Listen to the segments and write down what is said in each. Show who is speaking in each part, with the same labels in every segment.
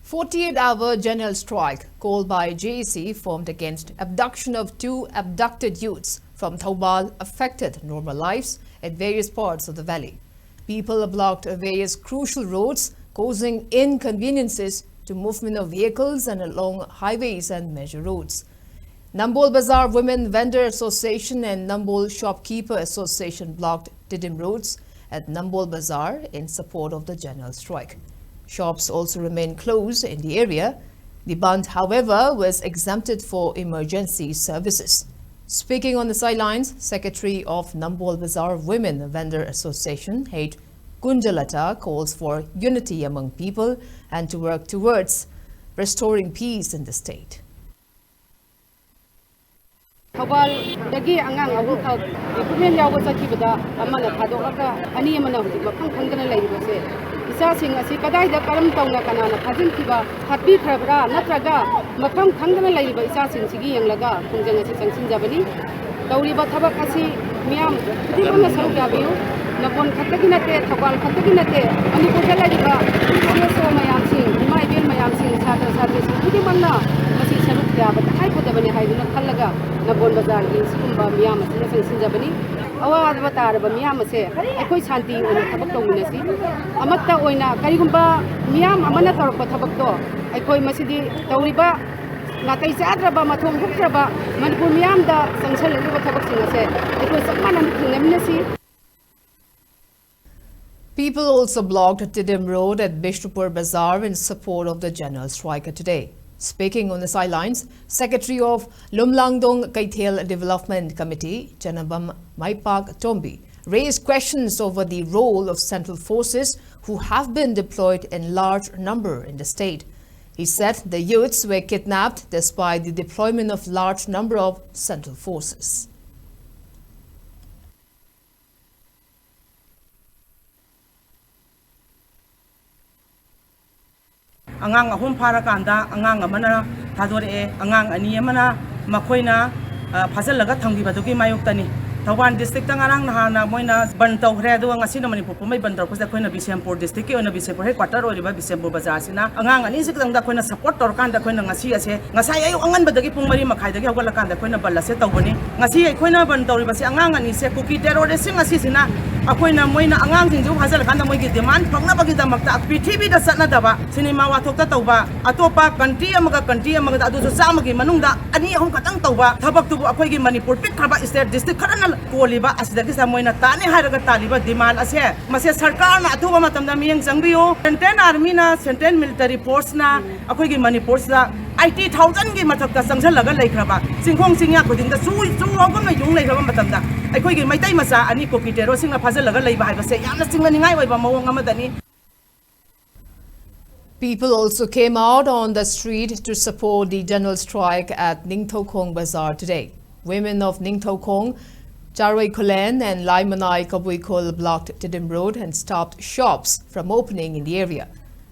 Speaker 1: 48-hour general strike called by JEC formed against abduction of 2 abducted youths from Thoubal affected normal lives at various parts of the valley. People blocked various crucial roads, causing inconveniences to movement of vehicles and along highways and major roads. Nambol Bazaar Women Vendor Association and Nambol Shopkeeper Association blocked Tidim roads at Nambol Bazaar in support of the general strike. Shops also remain closed in the area. The band, however, was exempted for emergency services. Speaking on the sidelines, Secretary of Nambol Bazaar Women Vendor Association, Hate Kunjalata, calls for unity among people and to work towards restoring peace in the state.
Speaker 2: Thoubal dagi angang abu thau ipmen yawa sakibada amana thadoka ani amana hujik maphang khangdana laibase isa sing asi kadai da karam tawna kanana phajin kiba happy khrabra natraga maphang khangdana laiba isa sing sigi yanglaga khungjang asi changsin jabani tawriba thabak asi miyam dibana saru gabiu nakon khattagina te Thoubal khattagina te Manipur da laiba so mayam sing mai ben mayam sing sadar sadar sing dibana masi saru gaba thai kodabani haiduna khallaga Nambol Bazaar ki sikumba miyam asina sangsin jabani awad bataraba miyam ase aikoi shanti oina thabak tawminasi amatta oina karigumba miyam amana tarakpa thabak to aikoi masidi tawriba natai sadraba mathom hukraba Manipur miyam da sangsalliba thabak singase aikoi sakmana thingnaminasi.
Speaker 1: People also blocked Tidim Road at Bishnupur Bazaar in support of the general strike today. Speaking on the sidelines, Secretary of Lumlangdong Kaithel Development Committee, Chanabam Maipak Tombi, raised questions over the role of central forces who have been deployed in large number in the state. He said the youths were kidnapped despite the deployment of large number of central forces.
Speaker 3: Angang ahum parakanda angang amana thadore angang ani amana makoina phajalaga thangbibadugi mayuktani Thoubal district angarang nahana moina ban tawhre do ngasi na Manipur pumai ban tawko da koina Bisempur district ki ona Bisempur headquarter oriba Bisempur Bazaar sina angang ani sikdang da koina support torkan da koina ngasi ase ngasai ayu angan badagi pungmari makhai dagi hogalakan da koina ballase tawbani ngasi ai koina ban tawriba se angang ani se cookie terrorist ngasi sina akoina moina angang singju hajalakan da moigi demand phangna bagi da makta prithibi da satna daba cinema wa thokta tawba atopa country amaga adu so samagi manungda ani ahum katang tawba thabak tu akoi gi Manipur pik khaba state district kharana Koliba asidagi sa moina tani haraga taliba demand ase mase sarkar na athuba matamda miyang changbiyo Central Army na Central Military Force na akoi gi Manipur sa 80,000 gi mathakta sangshalaga laikhraba singkhong singya khuding da su hogam na yung laikhraba matamda akoi gi maitai masa ani cookie terror singna phajalaga laiba haibase yamna singlaningai oiba mawong amadani.
Speaker 1: People also came out on the street to support the general strike at Ningthokong Bazaar today. Women of Ningthokong, Charwai Kholen and Laimanai Kabuikol blocked Tidim Road and stopped shops from opening in the area.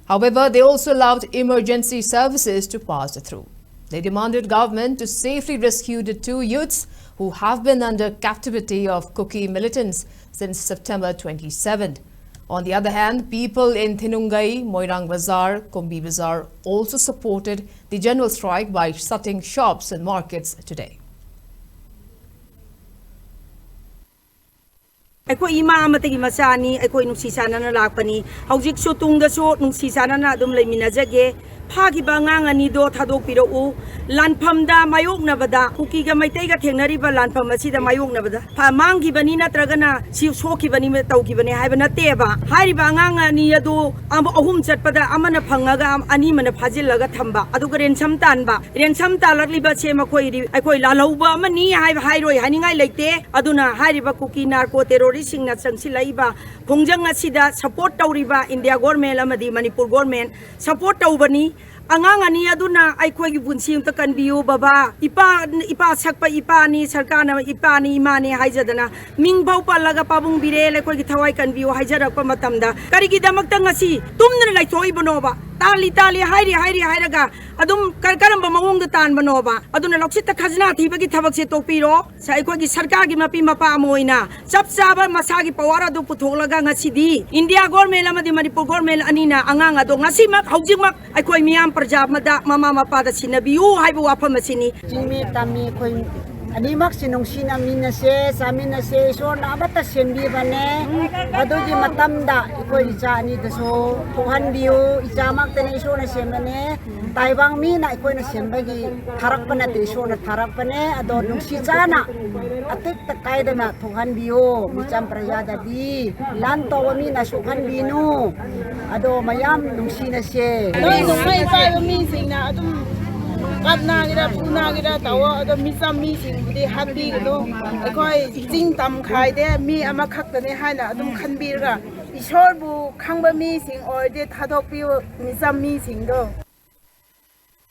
Speaker 1: However, they also allowed emergency services to pass through. They demanded government to safely rescue the 2 youths who have been under captivity of Kuki militants since September 27. On the other hand, people in Thinungai, Moirang Bazaar, Kombi Bazaar also supported the general strike by shutting shops and markets today.
Speaker 4: Ako ima amatagi masani ako nungsisana na lakpani haujik so tungda so nungsisana na adum laiminajage Phagiba ngangani do thadok pirau lanphamda mayoknabada kukiga maitaiga thengnariba lanpham asida mayoknabada phamangi bani natragana siu sokibani me tawkibani haibana teba hariba ngangani adu ahum chatpada amana phangaga ani mana phajillaga thamba aduga rencham talakliba chema khoi aikoi lalauba amani hairoi haningai leite aduna hariba kuki narco terrorist singna changsilaiba khongjang asida support tawriba India government amadi Manipur government support tawbani angang ani aduna aikoi gi bunsi umta kanbiu baba ipa sakpa ipa ni sarkar na ipa ni imani haijadana mingbau palaga pabung bire le koi gi thawai kanbiu haijara pa matamda kari gi damak tangasi tumna lai thoi bonoba tali hai raga adum karam ba mawong da tan banoba aduna loksit ta khazna thi bagi thabak se topiro sa aikoi gi sarkar gi mapi mapa amoina chap chaba masa gi pawara du putholaga ngasidi India government amadi Manipur government anina angang ado ngasi mak haujik mak aikoi miyam parja mada mama mapa da sinabiu haibu wafam asini
Speaker 5: jimi tami khoi animak sinung sinamina se samina se so na bata sembi bane adogi matamda ikoi icha ani da so tuhan biu icha mak tene so na semane taibang mi na ikoi na sembagi tharak pana te so na tharak pane ado nung si chana atik ta kaida na tuhan biu mi cham prajada di lan to mi na sukan binu ado mayam nung sina se
Speaker 6: noi nung mai pai mi sing na adum kat na gira puna gira tawa adum mi sam mi sing budi happy galo akoi jing tam khai de mi ama khak tane haina adum khan bir ga ishor bu khangba mi sing or de thadok pi mi sam mi sing do